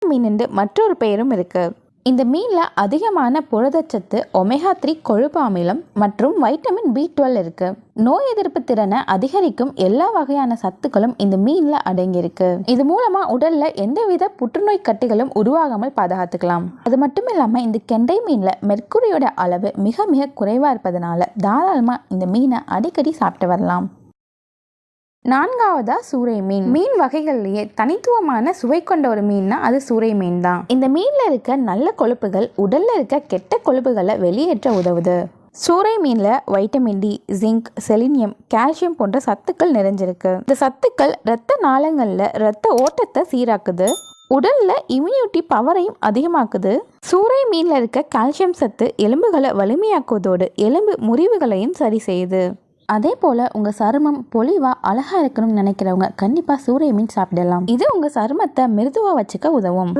மீன் மற்றொரு பெயரும் இருக்கு. இந்த மீனில் அதிகமான புரதச்சத்து, ஒமேகா 3 கொழுப்பு அமிலம் மற்றும் வைட்டமின் B12 இருக்கு. நோய் எதிர்ப்பு திறனை அதிகரிக்கும் எல்லா வகையான சத்துக்களும் இந்த மீனில் அடங்கியிருக்கு. இது மூலமா உடல்ல எந்தவித புற்றுநோய் கட்டிகளும் உருவாகாமல் பாதுகாத்துக்கலாம். அது மட்டும் இல்லாம இந்த கெண்டை மீன்ல மெர்க்குரியோட அளவு மிக மிக குறைவா இருப்பதனால தாராளமா இந்த மீனை அடிக்கடி சாப்பிட்டு வரலாம். 4வதா சூறை மீன். மீன் வகைகள்லயே தனித்துவமான சுவை கொண்ட ஒரு மீன்னா அது சூறை மீன் தான். இந்த மீன்ல இருக்க நல்ல கொழுப்புகள் உடல்ல இருக்க கெட்ட கொழுப்புகளை வெளியேற்ற உதவுது. சூறை மீன்ல vitamin D, zinc, selenium, calcium போன்ற சத்துக்கள் நிறைஞ்சிருக்கு. இந்த சத்துக்கள் இரத்த நாளங்கள்ல இரத்த ஓட்டத்தை சீராக்குது. உடல்ல இம்யூனிட்டி பவரையும் அதிகமாக்குது. சூறை மீன்ல இருக்க கால்சியம் சத்து எலும்புகளை வலிமையாக்குவதோடு எலும்பு முறிவுகளையும் சரி செய்யுது. அதே போல உங்க சருமம் பொலிவா அழகா இருக்கணும்னு நினைக்கிறவங்க கண்டிப்பா சூறை மீன் சாப்பிடலாம். இது உங்க சருமத்தை மிருதுவா வச்சுக்க உதவும்.